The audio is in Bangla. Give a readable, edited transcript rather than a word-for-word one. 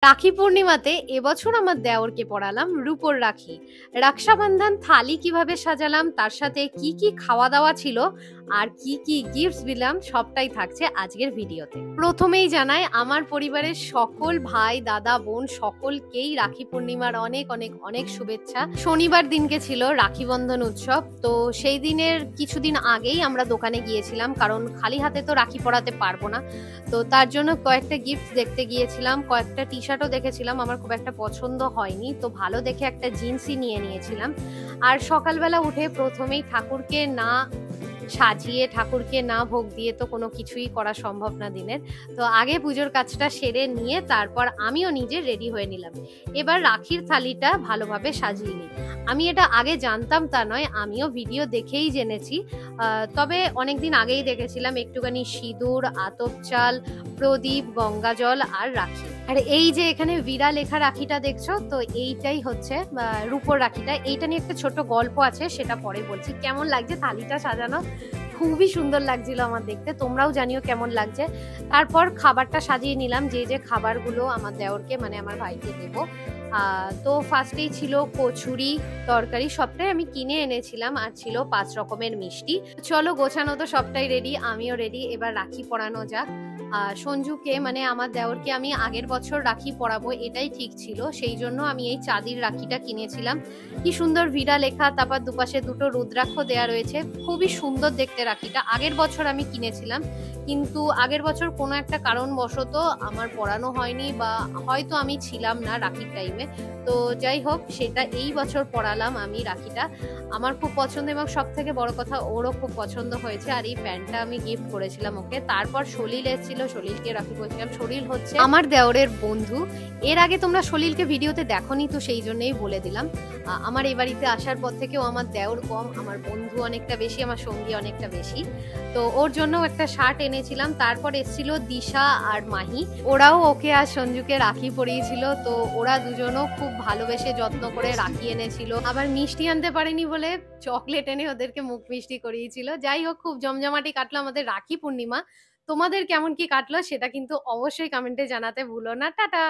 রাখি পূর্ণিমাতে এবছর আমার দেওরকে পরালাম রূপোর রাখি। রক্ষাবন্ধন থালি কিভাবে সাজালাম, তার সাথে কি কি খাওয়া দাওয়া ছিল আর কি কি গিফটস দিলাম, সবটাই থাকছে আজকের ভিডিওতে। প্রথমেই জানাই আমার পরিবারের সকল ভাই দাদা বোন সকলকেই রাখি পূর্ণিমার অনেক অনেক অনেক শুভেচ্ছা। শনিবার দিনকে ছিল রাখি বন্ধন উৎসব, তো সেই দিনের কিছুদিন আগেই আমরা দোকানে গিয়েছিলাম, কারণ খালি হাতে তো রাখি পরাতে পারবো না। তো তার জন্য কয়েকটা গিফট দেখতে গিয়েছিলাম, কয়েকটা টি শার্টও দেখেছিলাম, আমার খুব একটা পছন্দ হয়নি, তো ভালো দেখে একটা জিন্সই নিয়ে নিয়েছিলাম। আর সকালবেলা উঠে প্রথমেই ঠাকুরকে না সাজিয়ে, ঠাকুরকে না ভোগ দিয়ে তো কোনো কিছুই করা সম্ভব না দিনের। তো আগে পুজোর কাজটা সেরে নিয়ে তারপর আমিও নিজে রেডি হয়ে নিলাম। এবার রাখির থালিটা ভালোভাবে সাজিয়ে নিই। আমি এটা আগে জানতাম তা নয়, আমিও ভিডিও দেখেই জেনেছি। তবে অনেকদিন আগেই দেখেছিলাম একটুখানি সিঁদুর, আতপ চাল, প্রদীপ, গঙ্গা জল আর রাখি। আর এই যে এখানে বীরা লেখা রাখিটা দেখছো, তো এইটাই হচ্ছে রূপোর রাখিটা। এইটা নিয়ে একটা ছোট গল্প আছে, সেটা পরে বলছি। কেমন লাগছে থালিটা সাজানো? খুবই সুন্দর লাগছিল আমার দেখতে, তোমরাও জানিও কেমন লাগছে। তারপর খাবারটা সাজিয়ে নিলাম, যে যে খাবারগুলো আমার দেওরকে মানে আমার ভাইকে দেবো। তো ফার্স্টেই ছিল কচুরি, তরকারি সবটাই আমি কিনে এনেছিলাম, আর ছিল 5 রকমের মিষ্টি। চলো গোছানো তো সবটাই রেডি, আমিও রেডি, এবার রাখি পরানো যাক। সঞ্জুকে মানে আমার দেওরকে আমি আগের বছর রাখি পরাবো এটাই ঠিক ছিল, সেই জন্য আমি এই চাঁদির রাখিটা কিনেছিলাম। কি সুন্দর ভিড়া লেখা, তারপর দুপাশে দুটো রুদ্রাক্ষ দেয়া রয়েছে, খুবই সুন্দর দেখতে রাখিটা। আগের বছর আমি কিনেছিলাম, কিন্তু আগের বছর কোনো একটা কারণবশত আমার পরানো হয়নি, বা হয়তো আমি ছিলাম না রাখির টাইমে। তো যাই হোক, সেটা এই বছর পরালাম আমি রাখিটা। আমার খুব পছন্দ, এবং সব থেকে বড় কথা ওরও খুব পছন্দ হয়েছে। আর এই প্যান্টটা আমি গিফট করেছিলাম ওকে। তারপর সলিল এসেছিল, সলিলকে রাখি পরেছিলাম। সলিল হচ্ছে আমার দেওরের বন্ধু। এর আগে তোমরা সলিলকে ভিডিওতে দেখোনি, তো সেই জন্যই বলে দিলাম। আমার এই বাড়িতে আসার পর থেকেও আমার দেওর কম, আমার বন্ধু অনেকটা বেশি, আমার সঙ্গী অনেকটা বেশি। তো ওর জন্য একটা শার্ট এনেছিলাম। তারপর এসেছিল দিশা আর মাহি, ওরাও ওকে আর সঞ্জুকে রাখি পরিয়েছিল। তো ওরা দুজনও খুব ভালোবেসে যত্ন করে রাখি এনেছিল। আবার মিষ্টি আনতে পারেনি বলে চকলেট এনে ওদেরকে মুখ মিষ্টি করিয়েছিল। যাই হোক, খুব জমজমাটি কাটলো আমাদের রাখি পূর্ণিমা। তোমাদের কেমন কি কাটলো সেটা কিন্তু অবশ্যই কমেন্টে জানাতে ভুলো না। টাটা।